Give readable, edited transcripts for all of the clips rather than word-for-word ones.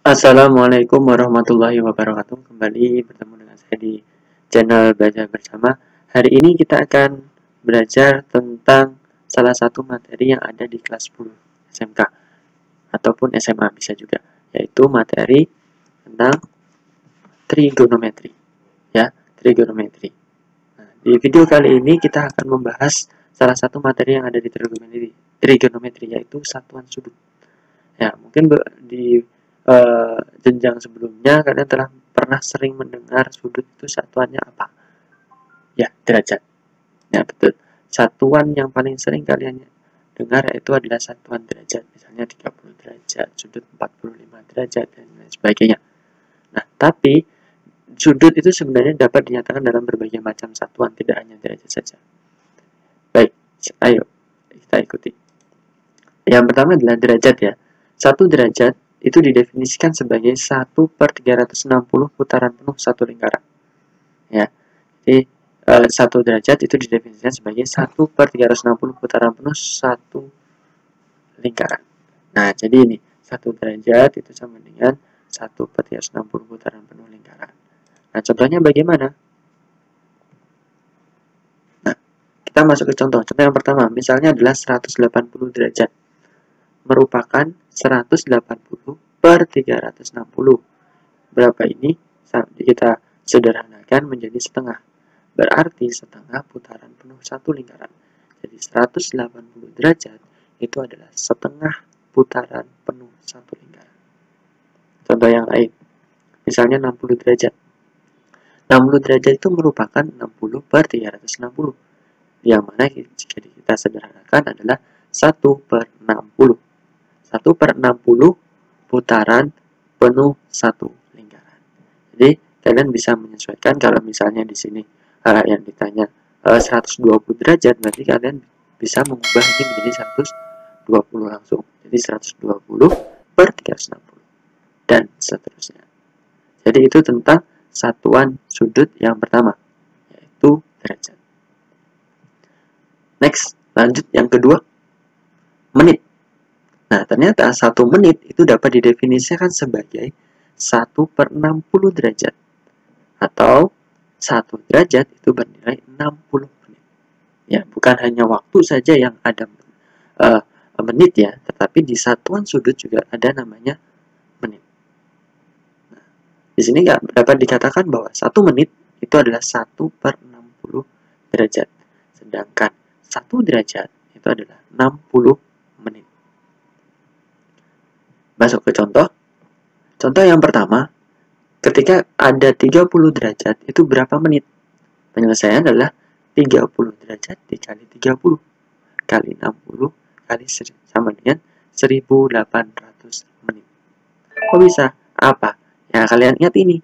Assalamualaikum warahmatullahi wabarakatuh. Kembali bertemu dengan saya di channel Belajar Bersama. Hari ini kita akan belajar tentang salah satu materi yang ada di kelas 10 SMK ataupun SMA bisa juga, yaitu materi tentang trigonometri. Ya, trigonometri. Nah, di video kali ini kita akan membahas salah satu materi yang ada di trigonometri, yaitu satuan sudut. Ya, mungkin di jenjang sebelumnya kalian telah pernah sering mendengar sudut itu satuannya apa? Ya, derajat. Ya, betul. Satuan yang paling sering kalian dengar yaitu adalah satuan derajat. Misalnya 30 derajat, sudut 45 derajat, dan lain sebagainya. Nah, tapi sudut itu sebenarnya dapat dinyatakan dalam berbagai macam satuan, tidak hanya derajat saja. Baik, ayo kita ikuti. Yang pertama adalah derajat ya. Satu derajat itu didefinisikan sebagai 1/360 putaran penuh satu lingkaran. Ya, jadi 1 derajat itu didefinisikan sebagai 1/360 putaran penuh satu lingkaran. Nah, jadi ini 1 derajat itu sama dengan 1/360 putaran penuh lingkaran. Nah, contohnya bagaimana? Nah, kita masuk ke contoh. Contoh yang pertama, misalnya adalah 180 derajat. Merupakan 180/360. Berapa ini? Kita sederhanakan menjadi setengah. Berarti setengah putaran penuh satu lingkaran. Jadi 180 derajat itu adalah setengah putaran penuh satu lingkaran. Contoh yang lain. Misalnya 60 derajat. 60 derajat itu merupakan 60/360. Yang mana jika kita sederhanakan adalah 1/60. 1/60 putaran penuh satu lingkaran. Jadi kalian bisa menyesuaikan kalau misalnya di sini yang ditanya 120 derajat, berarti kalian bisa mengubah ini menjadi 120 langsung. Jadi 120/360 dan seterusnya. Jadi itu tentang satuan sudut yang pertama, yaitu derajat. Next, lanjut yang kedua, menit. Nah, ternyata 1 menit itu dapat didefinisikan sebagai 1/60 derajat. Atau 1 derajat itu bernilai 60 menit. Ya, bukan hanya waktu saja yang ada menit ya, tetapi di satuan sudut juga ada namanya menit. Nah, di sini dapat dikatakan bahwa 1 menit itu adalah 1/60 derajat. Sedangkan 1 derajat itu adalah 60 menit. Masuk ke contoh. Contoh yang pertama, ketika ada 30 derajat, itu berapa menit? Penyelesaian adalah 30 derajat dikali 30 kali 60 kali 1 sama dengan 1800 menit. Kok bisa? Apa? Ya, kalian ingat ini.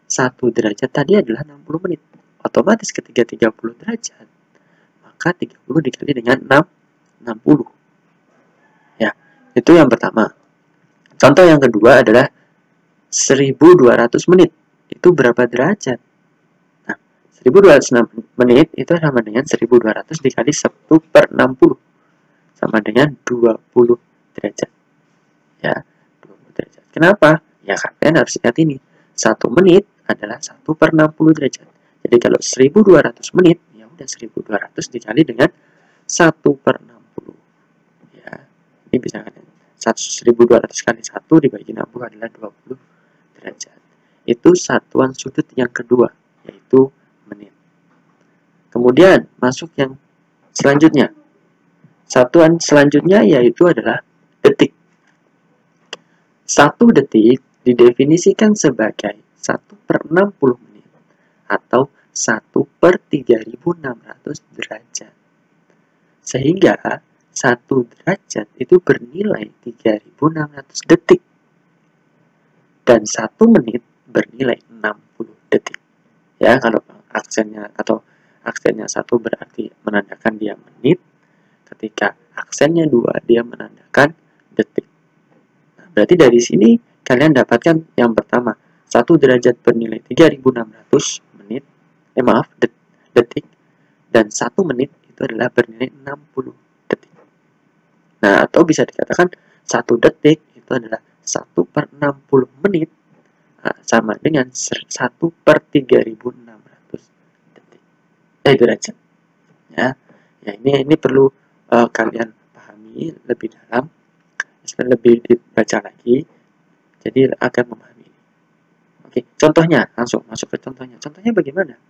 1 derajat tadi adalah 60 menit. Otomatis ketika 30 derajat, maka 30 dikali dengan 60. Ya, itu yang pertama. Contoh yang kedua adalah 1200 menit. Itu berapa derajat? Nah, 1200 menit itu sama dengan 1200 dikali 1/60. Sama dengan 20 derajat. Ya, 20 derajat. Kenapa? Ya, kalian harus ingat ini. 1 menit adalah 1/60 derajat. Jadi kalau 1200 menit, ya udah 1200 dikali dengan 1/60. Ya, ini bisa kalian 1200 kali 1 dibagi 60 adalah 20 derajat. Itu satuan sudut yang kedua, yaitu menit. Kemudian masuk yang selanjutnya. Satuan selanjutnya yaitu adalah detik. 1 detik didefinisikan sebagai 1/60 menit atau 1/3600 derajat. Sehingga 1 derajat itu bernilai 3600 detik. Dan 1 menit bernilai 60 detik. Ya, kalau aksennya atau aksennya 1 berarti menandakan dia menit. Ketika aksennya 2, dia menandakan detik. Nah, berarti dari sini kalian dapatkan yang pertama, 1 derajat bernilai 3600 menit. Detik. Dan 1 menit itu adalah bernilai 60 detik. Nah, atau bisa dikatakan 1 detik itu itu adalah 1/60 menit, sama dengan 1/3600 detik. Derajat. Ya, ini perlu kalian pahami lebih dalam, lebih dibaca lagi, jadi akan memahami. Oke, contohnya, langsung masuk ke contohnya. Contohnya bagaimana?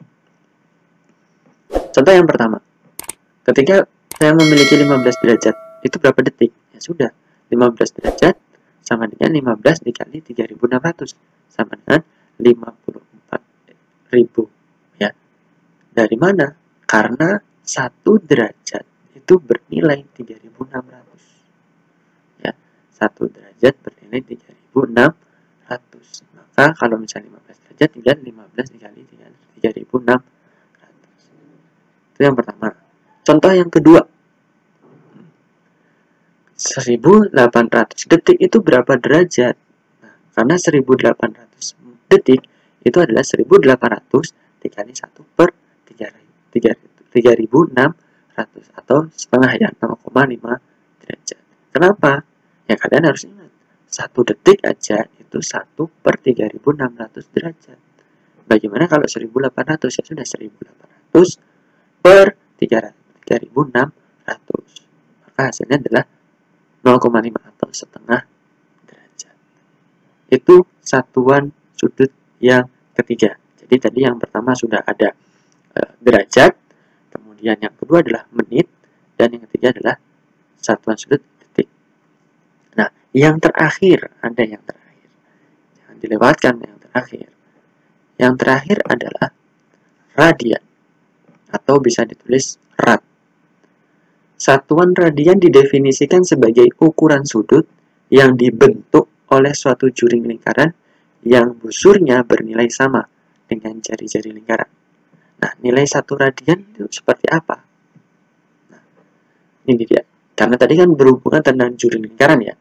Contoh yang pertama, ketika saya memiliki 15 derajat, itu berapa detik? Ya sudah, 15 derajat sama dengan 15 dikali 3600, sama dengan 54.000. Ya, dari mana? Karena 1 derajat itu bernilai 3600. Ya, 1 derajat bernilai 3600. Maka kalau misalnya 15 derajat, tinggal 15 dikali 3600. Itu yang pertama. Contoh yang kedua, 1800 detik itu berapa derajat? Nah, karena 1800 detik itu adalah 1800 dikali 1/3600 atau setengah, ya, 0,5 derajat. Kenapa? Ya kalian harus ingat, 1 detik aja itu 1/3600 derajat. Bagaimana kalau 1800? Ya sudah, 1800 per 3600. Maka hasilnya adalah 0,5 atau setengah derajat. Itu satuan sudut yang ketiga. Jadi tadi yang pertama sudah ada derajat, kemudian yang kedua adalah menit, dan yang ketiga adalah satuan sudut detik. Nah, yang terakhir, ada yang terakhir. Jangan dilewatkan yang terakhir. Yang terakhir adalah radian, atau bisa ditulis rad. Satuan radian didefinisikan sebagai ukuran sudut yang dibentuk oleh suatu juring lingkaran yang busurnya bernilai sama dengan jari-jari lingkaran. Nah, nilai 1 radian itu seperti apa? Nah, ini dia. Karena tadi kan berhubungan tentang juring lingkaran, ya.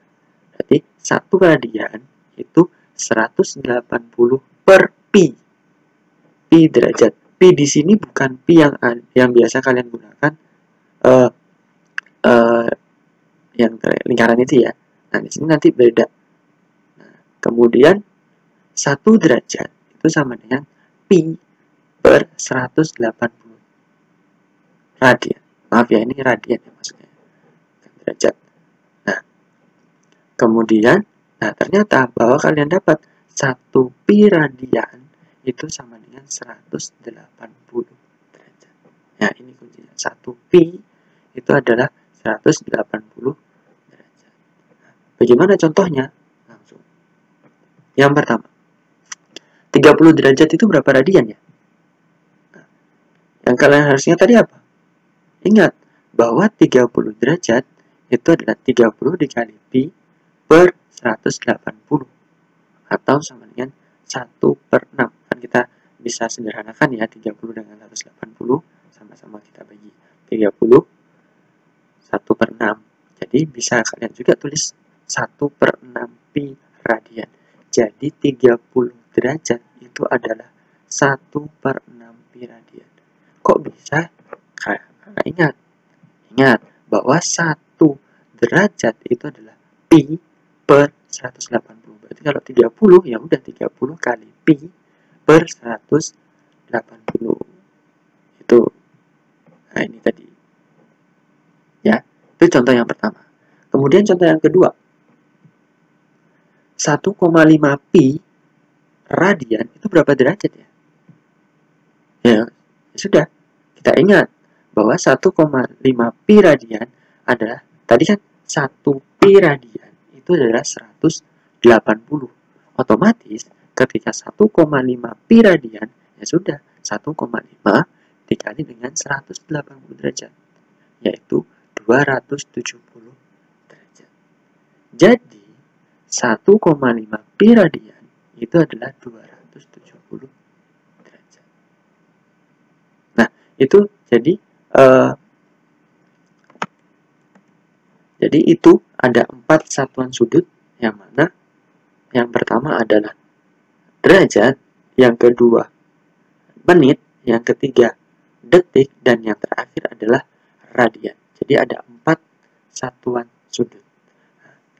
Berarti 1 radian itu 180 per pi. Pi derajat. Pi di sini bukan pi yang biasa kalian gunakan, yang lingkaran itu, ya. Nah, di sini nanti beda. Nah, kemudian 1 derajat itu sama dengan pi per 180 radian. Maaf ya, ini radian ya maksudnya, derajat. Nah, kemudian, ternyata bahwa kalian dapat 1 pi radian itu sama dengan 180 derajat. Nah, ini kuncinya. 1 pi itu adalah 180 derajat. Nah, bagaimana contohnya? Langsung. Yang pertama, 30 derajat itu berapa radian, ya? Nah, yang kalian harusnya tadi apa? Ingat bahwa 30 derajat itu adalah 30 dikali pi per 180 atau sama dengan 1/6. Kan kita bisa sederhanakan, ya, 30 dengan 180 sama-sama kita bagi 30, 1/6. Jadi bisa kalian juga tulis 1/6 pi radian. Jadi 30 derajat itu adalah 1/6 pi radian. Kok bisa? Karena ingat bahwa 1 derajat itu adalah pi per 180. Berarti kalau 30, ya udah 30 kali pi per 180. Itu. Nah, ini tadi. Ya, itu contoh yang pertama. Kemudian contoh yang kedua. 1,5 pi radian itu berapa derajat, ya? Ya, sudah. Kita ingat bahwa 1,5 pi radian adalah, tadi kan 1 pi radian itu adalah 180. Otomatis ketika 1,5 pi radian, ya sudah, 1,5 dikali dengan 180 derajat, yaitu 270 derajat. Jadi 1,5 pi radian itu adalah 270 derajat. Nah, itu jadi itu ada 4 satuan sudut, yang mana yang pertama adalah derajat, yang kedua menit, yang ketiga detik, dan yang terakhir adalah radian. Jadi ada 4 satuan sudut.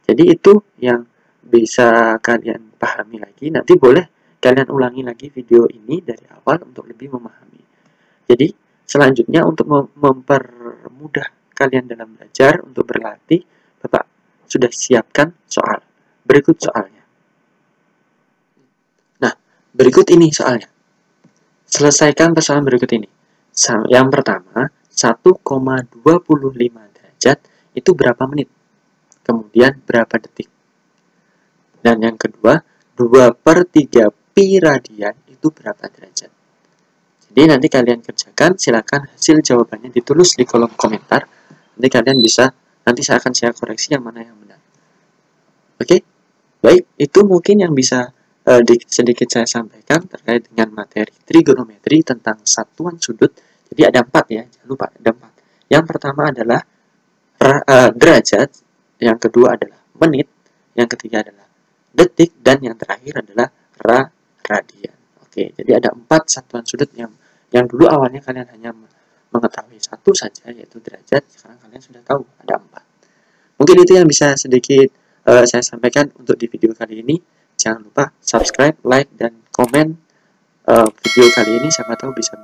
Jadi itu yang bisa kalian pahami lagi, nanti boleh kalian ulangi lagi video ini dari awal untuk lebih memahami. Jadi selanjutnya untuk mempermudah kalian dalam belajar, untuk berlatih, Bapak sudah siapkan soal. Berikut soalnya. Nah, berikut ini soalnya. Selesaikan persoalan berikut ini. Yang pertama, 1,25 derajat itu berapa menit? Kemudian berapa detik? Dan yang kedua, 2/3 pi radian itu berapa derajat? Jadi nanti kalian kerjakan, silakan hasil jawabannya ditulis di kolom komentar. Nanti kalian bisa, nanti saya akan share koreksi yang mana yang benar. Oke? Baik, itu mungkin yang bisa sedikit saya sampaikan terkait dengan materi trigonometri tentang satuan sudut. Jadi ada 4 ya, jangan lupa ada 4. Yang pertama adalah derajat, yang kedua adalah menit, yang ketiga adalah detik, dan yang terakhir adalah radian. Oke, jadi ada 4 satuan sudut yang dulu awalnya kalian hanya mengetahui satu saja, yaitu derajat. Sekarang kalian sudah tahu ada 4. Mungkin itu yang bisa sedikit saya sampaikan untuk di video kali ini. Jangan lupa subscribe, like, dan komen video kali ini. Siapa tahu bisa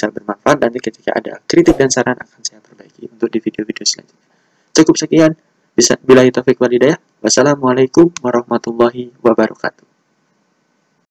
bermanfaat. Nanti ketika ada kritik dan saran akan saya perbaiki untuk di video-video selanjutnya. Cukup sekian. Billahi taufiq wal hidayah. Wassalamualaikum warahmatullahi wabarakatuh.